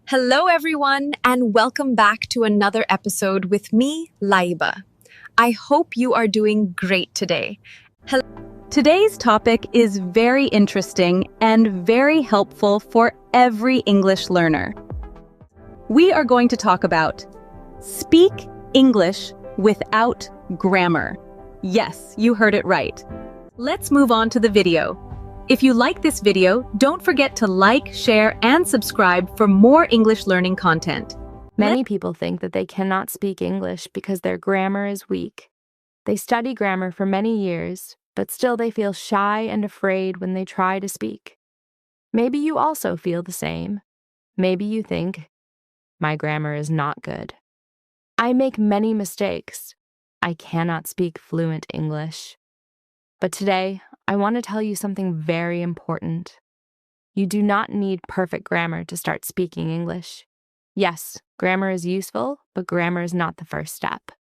Hello, everyone, and welcome back to another episode with me, Laiba. I hope you are doing great today. Today's topic is very interesting and very helpful for every English learner. We are going to talk about speak English without grammar. Yes, you heard it right. Let's move on to the video. If you like this video, don't forget to like, share, and subscribe for more English learning content. Many people think that they cannot speak English because their grammar is weak. They study grammar for many years, but still they feel shy and afraid when they try to speak. Maybe you also feel the same. Maybe you think, my grammar is not good. I make many mistakes. I cannot speak fluent English. But today, I want to tell you something very important. You do not need perfect grammar to start speaking English. Yes, grammar is useful, but grammar is not the first step.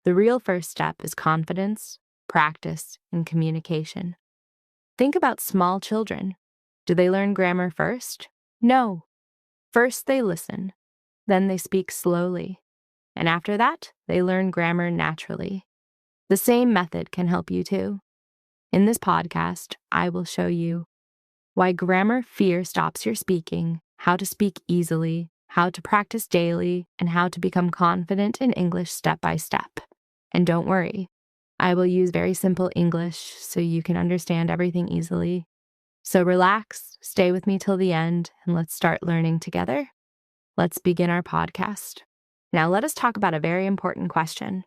The real first step is confidence, practice, and communication. Think about small children. Do they learn grammar first? No. First they listen, then they speak slowly, and after that, they learn grammar naturally. The same method can help you too. In this podcast, I will show you why grammar fear stops your speaking, how to speak easily, how to practice daily, and how to become confident in English step by step. And don't worry, I will use very simple English so you can understand everything easily. So relax, stay with me till the end, and let's start learning together. Let's begin our podcast. Now let us talk about a very important question.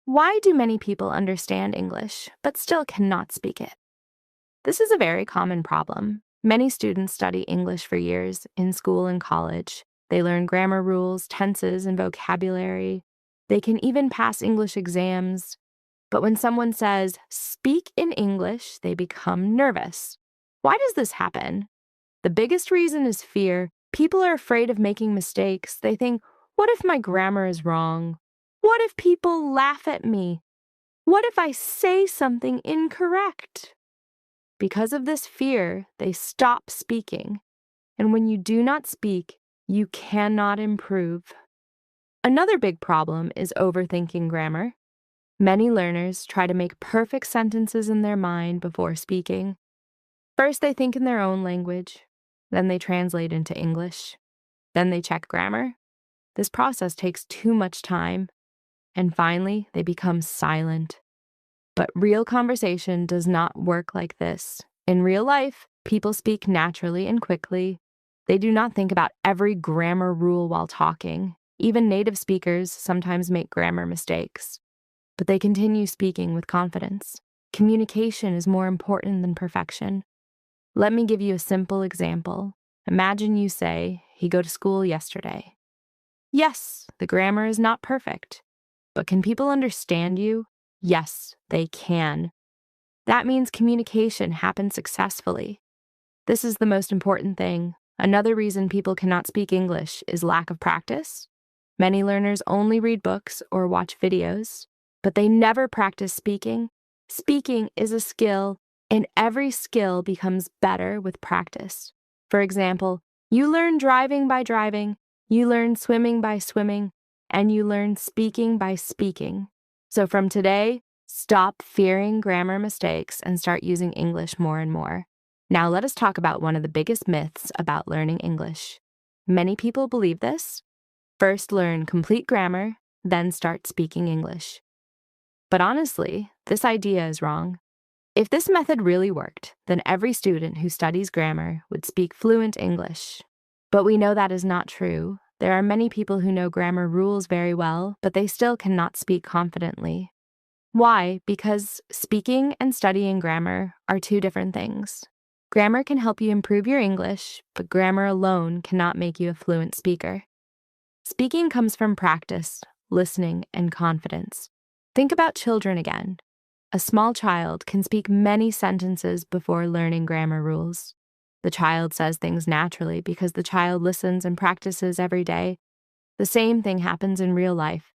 Why do many people understand English, but still cannot speak it? This is a very common problem. Many students study English for years in school and college. They learn grammar rules, tenses, and vocabulary. They can even pass English exams. But when someone says, speak in English, they become nervous. Why does this happen? The biggest reason is fear. People are afraid of making mistakes. They think, what if my grammar is wrong? What if people laugh at me? What if I say something incorrect? Because of this fear, they stop speaking. And when you do not speak, you cannot improve. Another big problem is overthinking grammar. Many learners try to make perfect sentences in their mind before speaking. First, they think in their own language. Then they translate into English. Then they check grammar. This process takes too much time. And finally, they become silent. But real conversation does not work like this. In real life, people speak naturally and quickly. They do not think about every grammar rule while talking. Even native speakers sometimes make grammar mistakes. But they continue speaking with confidence. Communication is more important than perfection. Let me give you a simple example. Imagine you say, he go to school yesterday. Yes, the grammar is not perfect. But can people understand you? Yes, they can. That means communication happens successfully. This is the most important thing. Another reason people cannot speak English is lack of practice. Many learners only read books or watch videos, but they never practice speaking. Speaking is a skill, and every skill becomes better with practice. For example, you learn driving by driving, you learn swimming by swimming, and you learn speaking by speaking. So from today, stop fearing grammar mistakes and start using English more and more. Now let us talk about one of the biggest myths about learning English. Many people believe this. First learn complete grammar, then start speaking English. But honestly, this idea is wrong. If this method really worked, then every student who studies grammar would speak fluent English. But we know that is not true. There are many people who know grammar rules very well, but they still cannot speak confidently. Why? Because speaking and studying grammar are two different things. Grammar can help you improve your English, but grammar alone cannot make you a fluent speaker. Speaking comes from practice, listening, and confidence. Think about children again. A small child can speak many sentences before learning grammar rules. The child says things naturally because the child listens and practices every day. The same thing happens in real life.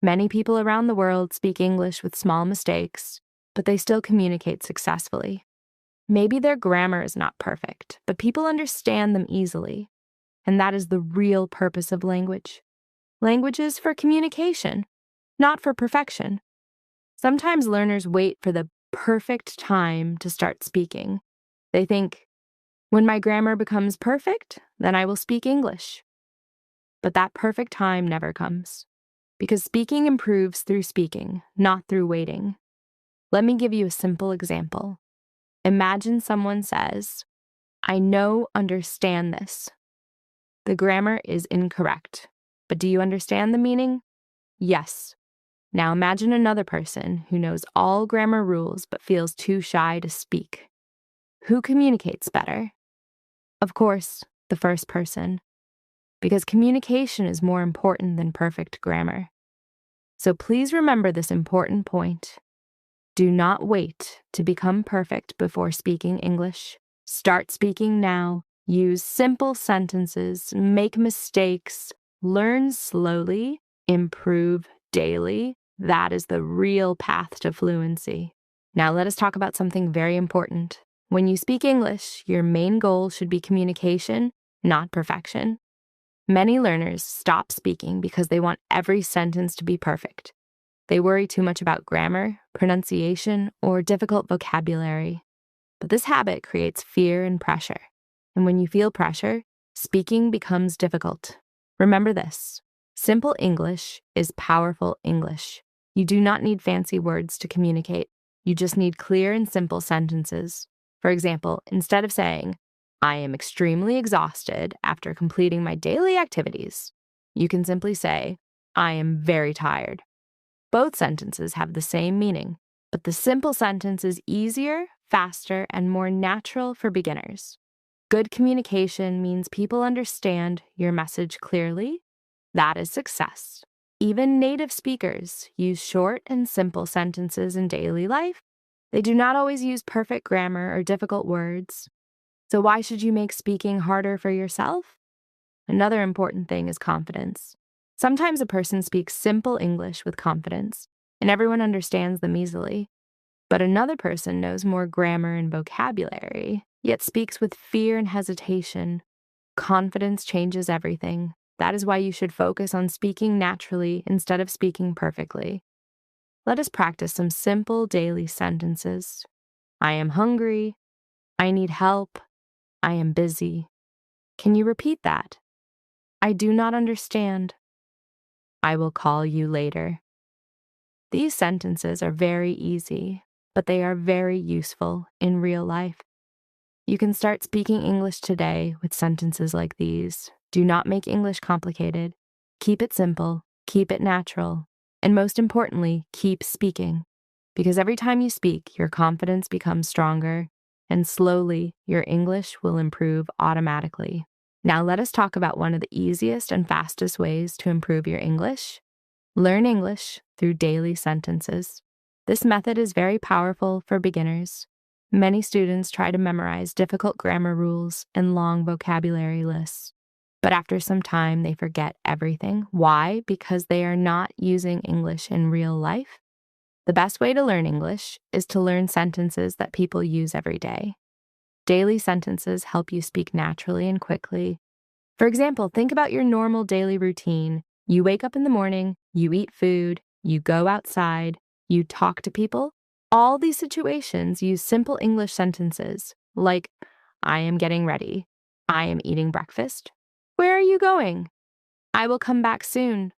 Many people around the world speak English with small mistakes, but they still communicate successfully. Maybe their grammar is not perfect, but people understand them easily. and that is the real purpose of language. Language is for communication, not for perfection. Sometimes learners wait for the perfect time to start speaking. They think, when my grammar becomes perfect, then I will speak English. But that perfect time never comes, because speaking improves through speaking, not through waiting. Let me give you a simple example. Imagine someone says, I understand this. The grammar is incorrect, but do you understand the meaning? Yes. Now imagine another person who knows all grammar rules but feels too shy to speak. Who communicates better? Of course, the first person, because communication is more important than perfect grammar. So please remember this important point. Do not wait to become perfect before speaking English. Start speaking now. Use simple sentences, make mistakes, learn slowly, improve daily. That is the real path to fluency. Now let us talk about something very important. When you speak English, your main goal should be communication, not perfection. Many learners stop speaking because they want every sentence to be perfect. They worry too much about grammar, pronunciation, or difficult vocabulary. But this habit creates fear and pressure. And when you feel pressure, speaking becomes difficult. Remember this: simple English is powerful English. You do not need fancy words to communicate. You just need clear and simple sentences. For example, instead of saying, I am extremely exhausted after completing my daily activities, you can simply say, I am very tired. Both sentences have the same meaning, but the simple sentence is easier, faster, and more natural for beginners. Good communication means people understand your message clearly. That is success. Even native speakers use short and simple sentences in daily life. They do not always use perfect grammar or difficult words. So why should you make speaking harder for yourself? Another important thing is confidence. Sometimes a person speaks simple English with confidence, and everyone understands them easily. But another person knows more grammar and vocabulary, yet speaks with fear and hesitation. Confidence changes everything. That is why you should focus on speaking naturally instead of speaking perfectly. Let us practice some simple daily sentences. I am hungry. I need help. I am busy. Can you repeat that? I do not understand. I will call you later. These sentences are very easy, but they are very useful in real life. You can start speaking English today with sentences like these. Do not make English complicated. Keep it simple, keep it natural, and most importantly, keep speaking. Because every time you speak, your confidence becomes stronger, and slowly your English will improve automatically. Now let us talk about one of the easiest and fastest ways to improve your English. Learn English through daily sentences. This method is very powerful for beginners. Many students try to memorize difficult grammar rules and long vocabulary lists. But after some time, they forget everything. Why? Because they are not using English in real life. The best way to learn English is to learn sentences that people use every day. Daily sentences help you speak naturally and quickly. For example, think about your normal daily routine. You wake up in the morning, you eat food, you go outside, you talk to people. All these situations use simple English sentences like, I am getting ready. I am eating breakfast. Where are you going? I will come back soon.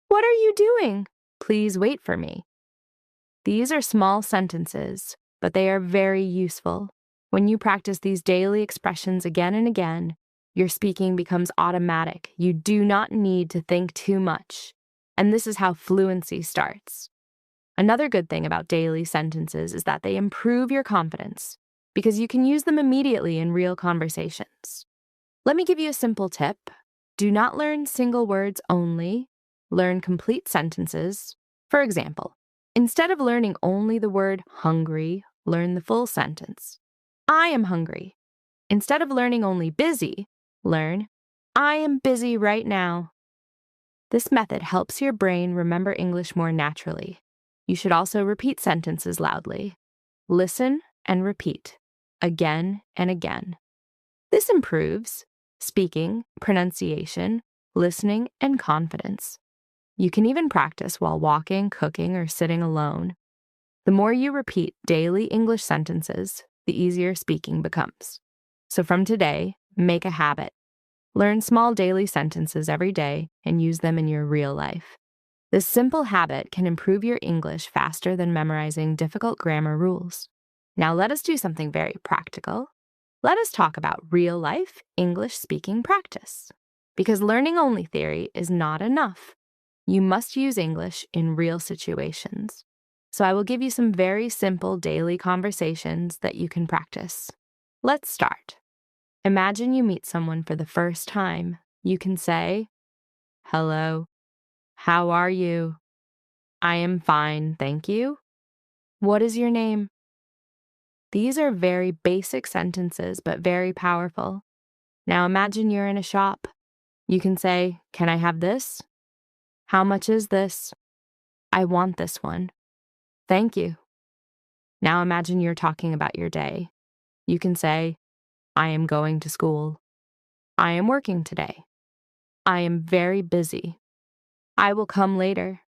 What are you doing? Please wait for me. These are small sentences, but they are very useful. When you practice these daily expressions again and again, your speaking becomes automatic. You do not need to think too much. And this is how fluency starts. Another good thing about daily sentences is that they improve your confidence because you can use them immediately in real conversations. Let me give you a simple tip. Do not learn single words only. Learn complete sentences. For example, instead of learning only the word hungry, learn the full sentence. I am hungry. Instead of learning only busy, learn, I am busy right now. This method helps your brain remember English more naturally. You should also repeat sentences loudly. Listen and repeat, again and again. This improves speaking, pronunciation, listening, and confidence. You can even practice while walking, cooking, or sitting alone. The more you repeat daily English sentences, the easier speaking becomes. So from today, make a habit. Learn small daily sentences every day and use them in your real life. This simple habit can improve your English faster than memorizing difficult grammar rules. Now let us do something very practical. Let us talk about real-life English speaking practice. Because learning only theory is not enough. You must use English in real situations. So I will give you some very simple daily conversations that you can practice. Let's start. Imagine you meet someone for the first time. You can say, "Hello, how are you? I am fine, thank you. What is your name?" These are very basic sentences, but very powerful. Now imagine you're in a shop. You can say, "Can I have this? How much is this? I want this one. Thank you." Now imagine you're talking about your day. You can say, "I am going to school. I am working today. I am very busy. I will come later."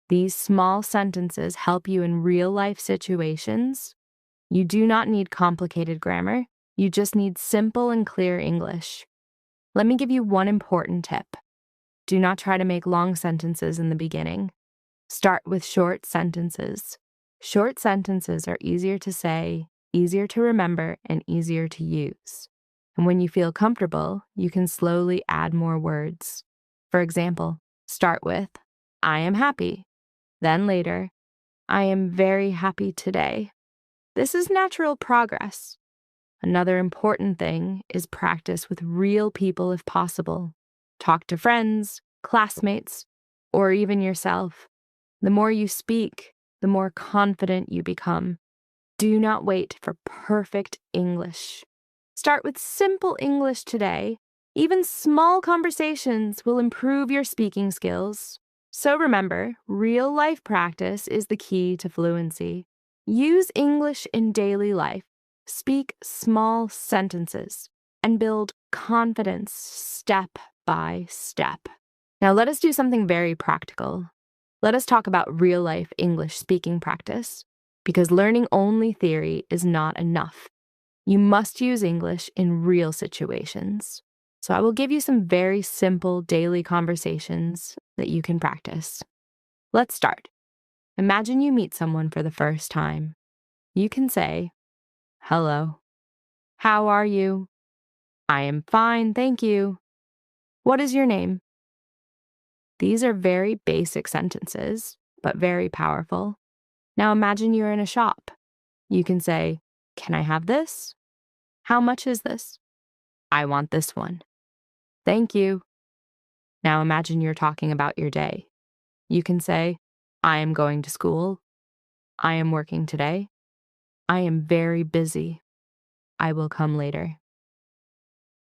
These small sentences help you in real-life situations. You do not need complicated grammar. You just need simple and clear English. Let me give you one important tip. Do not try to make long sentences in the beginning. Start with short sentences. Short sentences are easier to say, easier to remember, and easier to use. And when you feel comfortable, you can slowly add more words. For example, start with, "I am happy." Then later, "I am very happy today." This is natural progress. Another important thing is practice with real people if possible. Talk to friends, classmates, or even yourself. The more you speak, the more confident you become. Do not wait for perfect English. Start with simple English today. Even small conversations will improve your speaking skills. So remember, real-life practice is the key to fluency. Use English in daily life. Speak small sentences and build confidence step by step. Now let us do something very practical. Let us talk about real-life English speaking practice, because learning only theory is not enough. You must use English in real situations. So I will give you some very simple daily conversations that you can practice. Let's start. Imagine you meet someone for the first time. You can say, "Hello. How are you? I am fine, thank you. What is your name?" These are very basic sentences, but very powerful. Now imagine you're in a shop. You can say, "Can I have this? How much is this? I want this one. Thank you." Now imagine you're talking about your day. You can say, "I am going to school. I am working today. I am very busy. I will come later."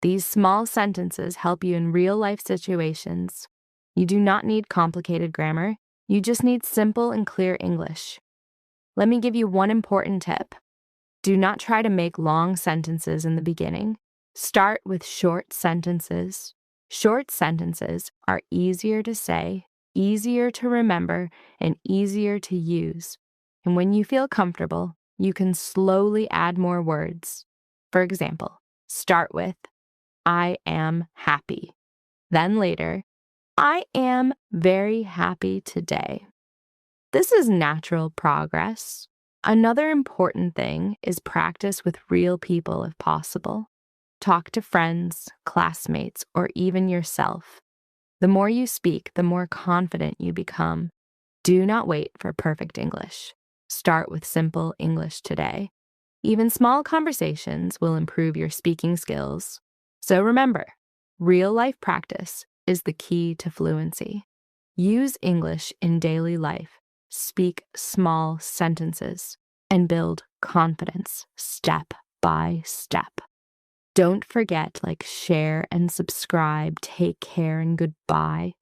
These small sentences help you in real-life situations. You do not need complicated grammar. You just need simple and clear English. Let me give you one important tip. Do not try to make long sentences in the beginning. Start with short sentences. Short sentences are easier to say, easier to remember, and easier to use. And when you feel comfortable, you can slowly add more words. For example, start with, "I am happy." Then later, "I am very happy today." This is natural progress. Another important thing is practice with real people if possible. Talk to friends, classmates, or even yourself. The more you speak, the more confident you become. Do not wait for perfect English. Start with simple English today. Even small conversations will improve your speaking skills. So remember, real-life practice is the key to fluency. Use English in daily life. Speak small sentences and build confidence step by step. Don't forget, share and subscribe. Take care and goodbye.